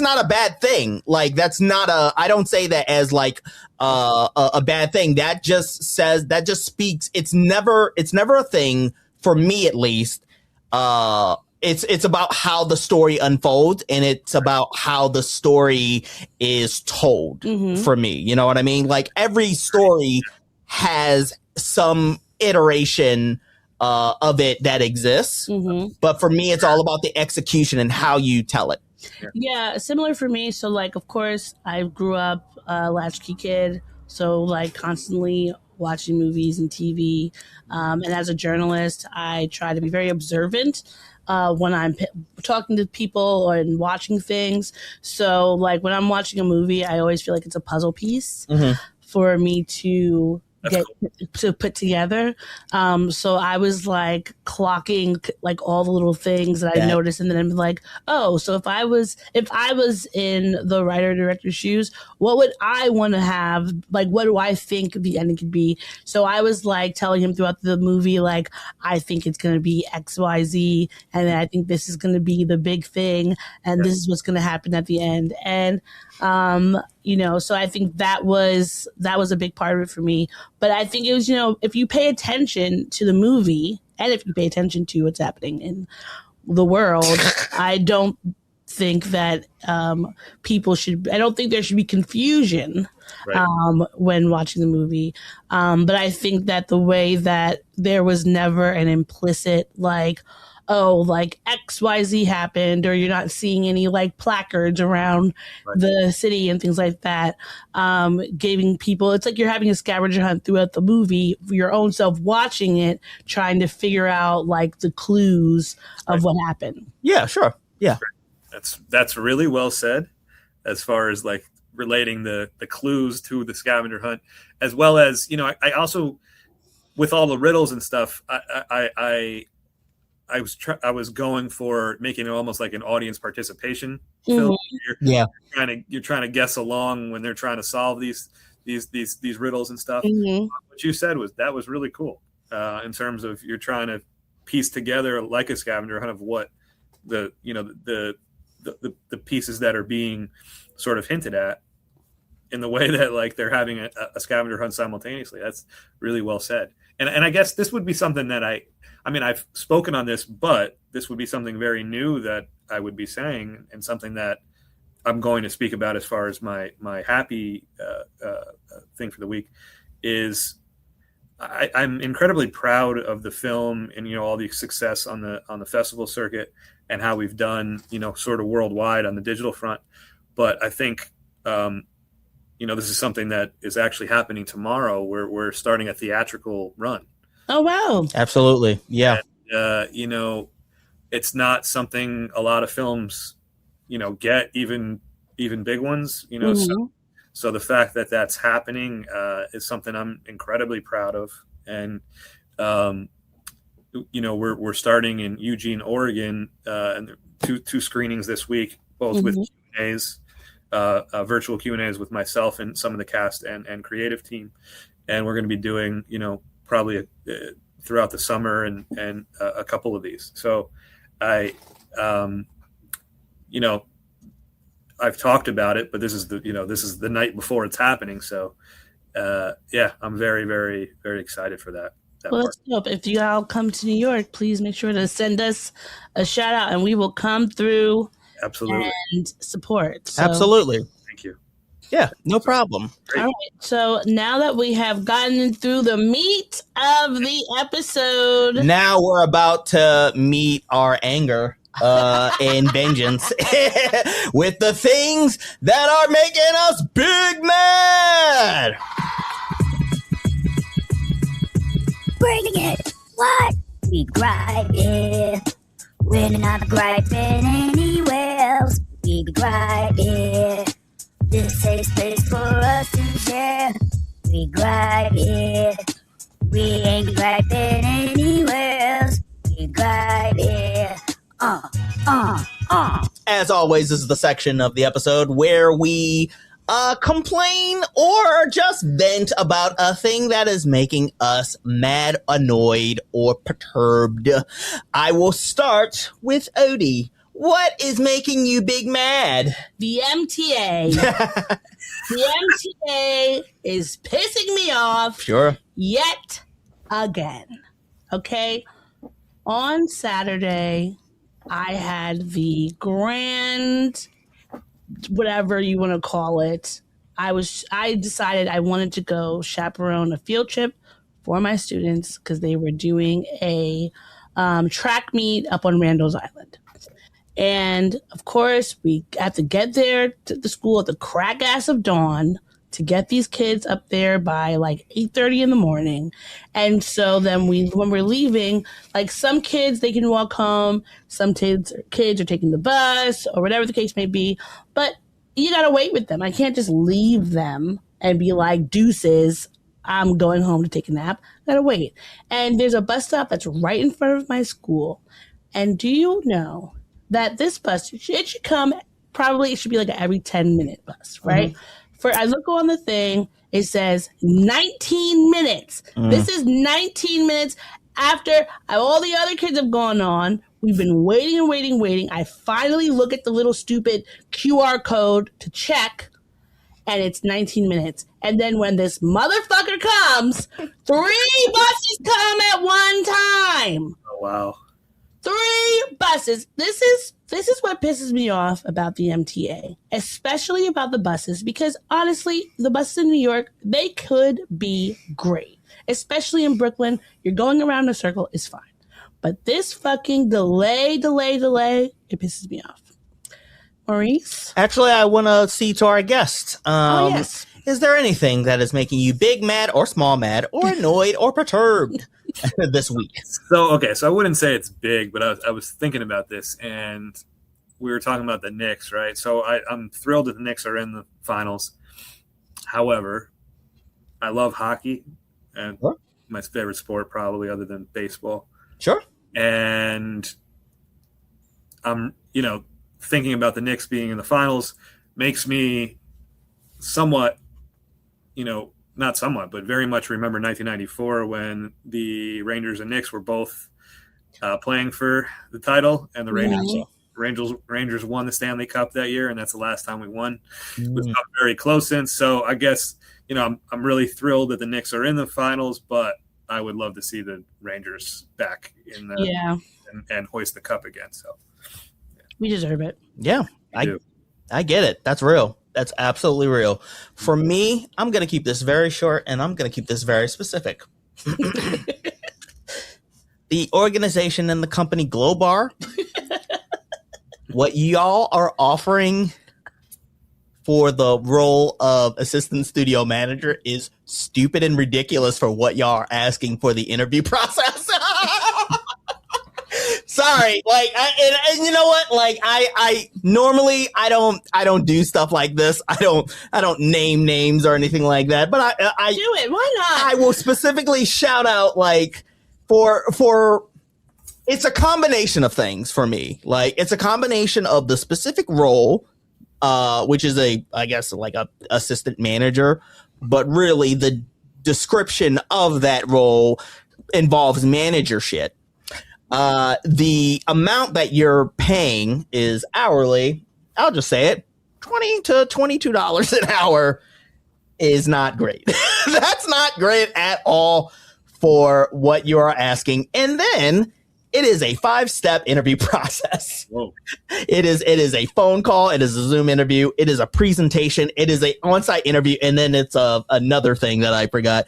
not a bad thing. Like, that's not I don't say that as like a bad thing. That just speaks. It's never a thing for me, at least. It's about how the story unfolds, and it's about how the story is told for me. You know what I mean? Like, every story has some iteration of it that exists. But for me, it's all about the execution and how you tell it. Yeah, similar for me. So, like, of course, I grew up a latchkey kid, so like constantly watching movies and TV. And as a journalist, I try to be very observant when I'm talking to people and watching things. So, like, when I'm watching a movie, I always feel like it's a puzzle piece for me to to put together. So I was like clocking like all the little things that I noticed, and then I'm like, oh, so if I was in the writer director's shoes, what would I want to have? Like, what do I think the ending could be? So I was like telling him throughout the movie, like, I think it's going to be XYZ, and then I think this is going to be the big thing, and this is what's going to happen at the end. And you know, so I think that was a big part of it for me. But I think it was, you know, if you pay attention to the movie and if you pay attention to what's happening in the world, I don't think that I don't think there should be confusion when watching the movie. But I think that the way that there was never an implicit like, oh, like XYZ happened, or you're not seeing any like placards around the city and things like that, giving people, it's like you're having a scavenger hunt throughout the movie for your own self, watching it, trying to figure out like the clues of what happened. Yeah, sure. Yeah. That's really well said, as far as like relating the clues to the scavenger hunt, as well as, you know, I also, with all the riddles and stuff, I was going for making it almost like an audience participation film. You're trying to guess along when they're trying to solve these riddles and stuff. What you said was really cool, in terms of you're trying to piece together like a scavenger hunt of what the pieces that are being sort of hinted at in the way that like they're having a scavenger hunt simultaneously. That's really well said. And I guess this would be something that I mean, I've spoken on this, but this would be something very new that I would be saying, and something that I'm going to speak about as far as my happy thing for the week is I'm incredibly proud of the film and, you know, all the success on the festival circuit and how we've done, you know, sort of worldwide on the digital front. But I think, you know, this is something that is actually happening tomorrow, where we're starting a theatrical run. Oh, wow. Absolutely. Yeah. And, you know, it's not something a lot of films, you know, get, even big ones, you know. So the fact that that's happening is something I'm incredibly proud of. And, you know, we're starting in Eugene, Oregon, and two screenings this week, both with Q&As, virtual Q&As with myself and some of the cast and creative team. And we're going to be doing, you know, probably throughout the summer and a couple of these. So you know, I've talked about it, but this is the night before it's happening. So yeah, I'm very, very, very excited for that. Well, let's hope. If you all come to New York, please make sure to send us a shout out and we will come through. Absolutely. And support. So. Absolutely. Thank you. Yeah, no problem. Great. All right. So now that we have gotten through the meat of the episode, Now we're about to meet our anger and vengeance with the things that are making us big mad. Bringing it. What? We gripe it. We're not griping anywhere else. We gripe it. This is space for us to share. We gripe it. We ain't griping anywhere else. We gripe it. As always, this is the section of the episode where we complain or just vent about a thing that is making us mad, annoyed, or perturbed. I will start with Odie. What is making you big mad? the MTA. The MTA is pissing me off Sure. yet again. Okay. On Saturday, I had the grand, whatever you want to call it. I decided I wanted to go chaperone a field trip for my students because they were doing a track meet up on Randall's Island. And of course, we have to get there to the school at the crack ass of dawn to get these kids up there by like 8:30 in the morning. And so then when we're leaving, like some kids, they can walk home. Some kids are taking the bus or whatever the case may be. But you got to wait with them. I can't just leave them and be like, deuces, I'm going home to take a nap. I got to wait. And there's a bus stop that's right in front of my school. And do you know that this bus, it should come, probably it should be like an every 10-minute bus, right? Mm-hmm. I look on the thing, it says 19 minutes. This is 19 minutes after all the other kids have gone on. We've been waiting and waiting, waiting. I finally look at the little stupid QR code to check, and it's 19 minutes. And then when this motherfucker comes, 3 buses come at one time. Oh, wow. 3 buses. This is what pisses me off about the MTA, especially about the buses, because honestly, the buses in New York, they could be great. Especially in Brooklyn, you're going around in a circle, it's fine. But this fucking delay, it pisses me off. Maurice? Actually, I want to see to our guest. Yes. Is there anything that is making you big mad or small mad or annoyed or perturbed this week? So I wouldn't say it's big, but I was thinking about this, and we were talking about the Knicks, right? So I'm thrilled that the Knicks are in the finals. However, I love hockey, and my favorite sport probably other than baseball. Sure. And I'm, thinking about the Knicks being in the finals makes me somewhat, not somewhat, but very much remember 1994 when the Rangers and Knicks were both playing for the title, and the Rangers won the Stanley Cup that year, and that's the last time we won. It was not very close since. So I guess, I'm really thrilled that the Knicks are in the finals, but I would love to see the Rangers back in the and hoist the cup again. So we deserve it. Yeah, I get it. That's real. That's absolutely real. For me, I'm going to keep this very short, and I'm going to keep this very specific. The organization and the company Globar, what y'all are offering for the role of assistant studio manager is stupid and ridiculous for what y'all are asking for the interview process. Sorry, and you know what? I normally I don't do stuff like this. I don't name names or anything like that. But I do it. Why not? I will specifically shout out for it's a combination of things for me. It's a combination of the specific role, which is a assistant manager, but really the description of that role involves manager shit. The amount that you're paying is hourly. I'll just say it, $20 to $22 an hour is not great. That's not great at all for what you're asking. And then It is a 5-step interview process. Whoa. It is a phone call. It is a Zoom interview. It is a presentation. It is a on-site interview. And then it's another thing that I forgot.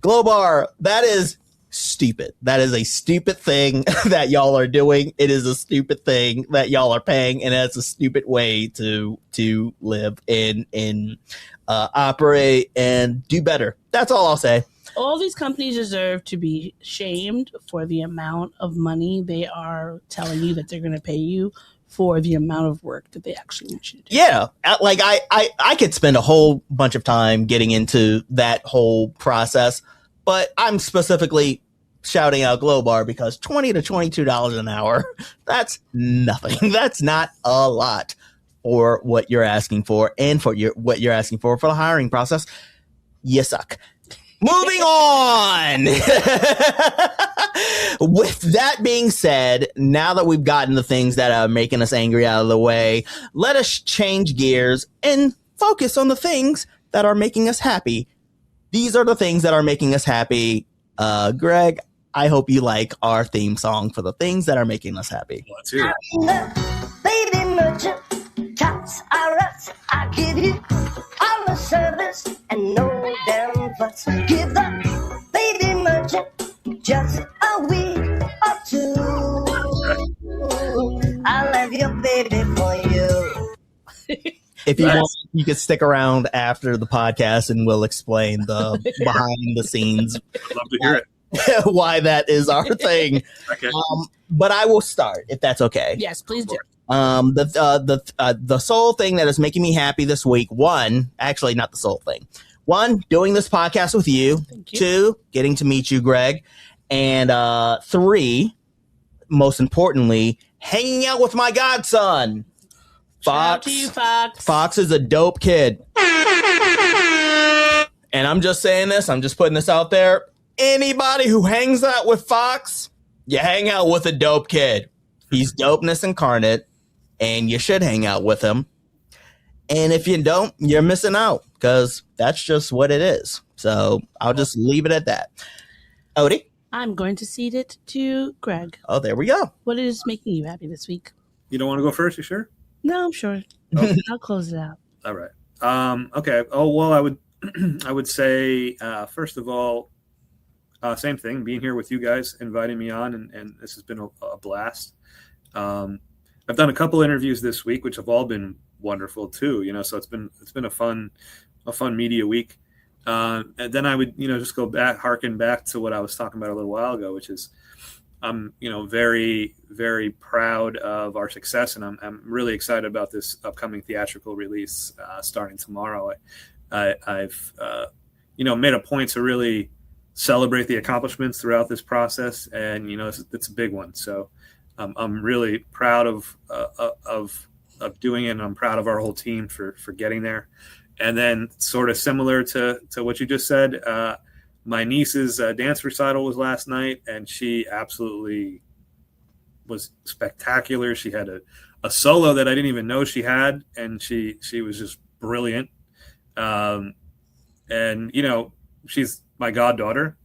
Glowbar, that is stupid. That is a stupid thing that y'all are doing. It is a stupid thing that y'all are paying, and it's a stupid way to live and operate and do better. That's all I'll say. All these companies deserve to be shamed for the amount of money they are telling you that they're going to pay you for the amount of work that they actually want you to do. Yeah, like I could spend a whole bunch of time getting into that whole process, but I'm specifically shouting out Glowbar because $20 to $22 an hour, that's nothing. That's not a lot for what you're asking for, and for what you're asking for the hiring process. You suck. Moving on. With that being said, now that we've gotten the things that are making us angry out of the way, let us change gears and focus on the things that are making us happy. These are the things that are making us happy. Greg, I hope you like our theme song for the things that are making us happy. Let's hear it. Baby merchant, tots are us. I give you all the service and no damn fuss. Give the baby merchant just a week or two. I love your baby for you. If you want, you can stick around after the podcast and we'll explain the behind the scenes. I'd love to hear it. Why that is our thing. Okay. But I will start if that's okay. Yes, please do. The sole thing that is making me happy this week, actually not the sole thing. 1, doing this podcast with you. Thank you. 2, getting to meet you, Greg. And 3, most importantly, hanging out with my godson. Shout out Fox. to you, Fox. Fox is a dope kid. And I'm just saying this, I'm just putting this out there. Anybody who hangs out with Fox, you hang out with a dope kid. He's dopeness incarnate, and you should hang out with him. And if you don't, you're missing out, because that's just what it is. So I'll just leave it at that. Odie? I'm going to cede it to Greg. Oh, there we go. What is making you happy this week? You don't want to go first? You sure? No, I'm sure. Oh. I'll close it out. All right. Okay. Oh, well, I would I would say, first of all, same thing, being here with you guys, inviting me on, and this has been a blast. I've done a couple interviews this week, which have all been wonderful too, so it's been a fun media week. And then I would, just harken back to what I was talking about a little while ago, which is I'm, very, very proud of our success, and I'm really excited about this upcoming theatrical release starting tomorrow. I've made a point to really celebrate the accomplishments throughout this process, and it's a big one. So I'm really proud of doing it, and I'm proud of our whole team for getting there. And then, sort of similar to what you just said, my niece's dance recital was last night, and she absolutely was spectacular. She had a solo that I didn't even know she had, and she was just brilliant. And she's my goddaughter.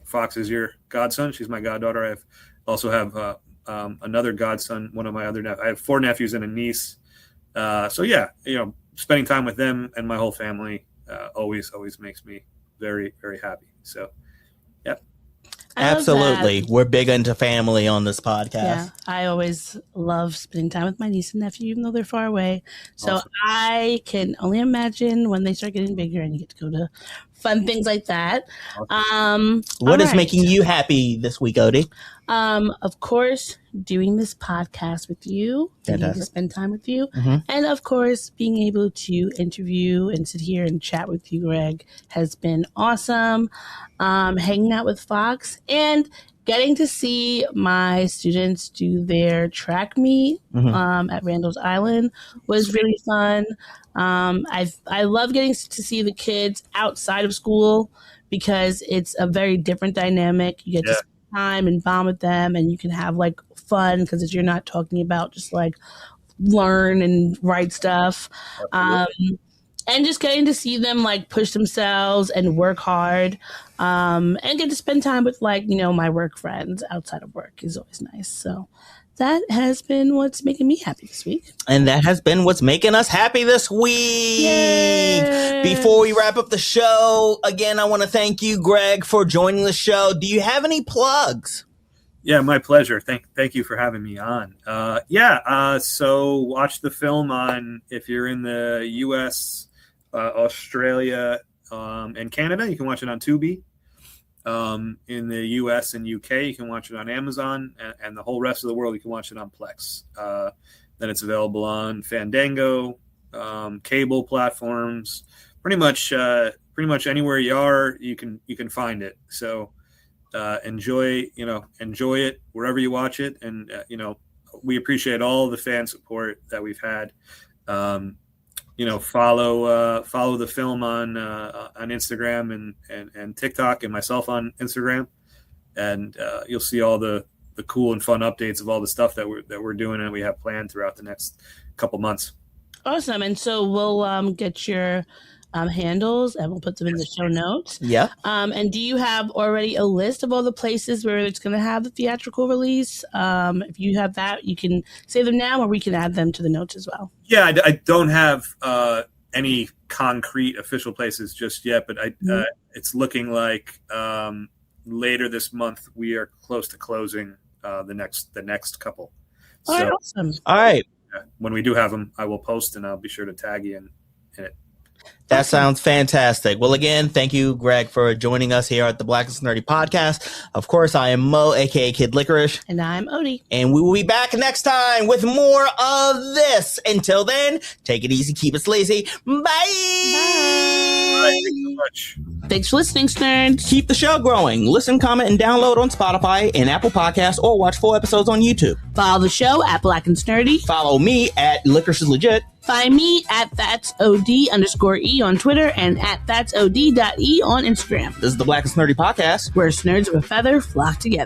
Fox is your godson. She's my goddaughter. I also have another godson. One of my other I have 4 nephews and a niece. So yeah, spending time with them and my whole family always makes me very, very happy. So, yeah. Absolutely. We're big into family on this podcast. Yeah, I always love spending time with my niece and nephew, even though they're far away. So Awesome. I can only imagine when they start getting bigger and you get to go to fun things like that. What is making you happy this week, Odie? Of course, doing this podcast with you, getting to spend time with you, and of course, being able to interview and sit here and chat with you, Greg, has been awesome. Hanging out with Fox and getting to see my students do their track meet at Randall's Island was really fun. I love getting to see the kids outside of school because it's a very different dynamic. You get to spend time and bond with them, and you can have fun because you're not talking about just learn and write stuff. And just getting to see them like push themselves and work hard, and get to spend time with my work friends outside of work is always nice. So that has been what's making me happy this week. And that has been what's making us happy this week. Yay! Before we wrap up the show, again, I want to thank you, Greg, for joining the show. Do you have any plugs? Yeah, my pleasure. Thank you for having me on. So watch the film if you're in the U.S., Australia, and Canada, you can watch it on Tubi. In the US and UK, you can watch it on Amazon, and the whole rest of the world, you can watch it on Plex. Then it's available on Fandango, cable platforms, pretty much anywhere you are, you can find it. So enjoy it wherever you watch it, and we appreciate all the fan support that we've had. Follow the film on Instagram and TikTok, and myself on Instagram, and you'll see all the cool and fun updates of all the stuff that we're doing and we have planned throughout the next couple months. Awesome. And so we'll get your handles and we'll put them in the show notes. Yeah. And do you have already a list of all the places where it's going to have the theatrical release? If you have that, you can say them now, or we can add them to the notes as well. Yeah, I don't have any concrete official places just yet, but it's looking like later this month we are close to closing the next couple. All right, awesome. All right. When we do have them, I will post, and I'll be sure to tag you in it. That sounds fantastic. Well, again, thank you, Greg, for joining us here at the Black and Nerdy podcast. Of course, I am Mo, aka Kid Licorice. And I'm Odie. And we will be back next time with more of this. Until then, take it easy, keep it lazy. Bye. All right, thank you so much. Thanks for listening, nerds. Keep the show growing. Listen, comment, and download on Spotify and Apple Podcasts, or watch full episodes on YouTube. Follow the show at Black and Nerdy. Follow me at Licorice is Legit. Find me at That'sOD_E on Twitter and at That'sOD.E on Instagram. This is the Black and Nerdy podcast, where nerds of a feather flock together.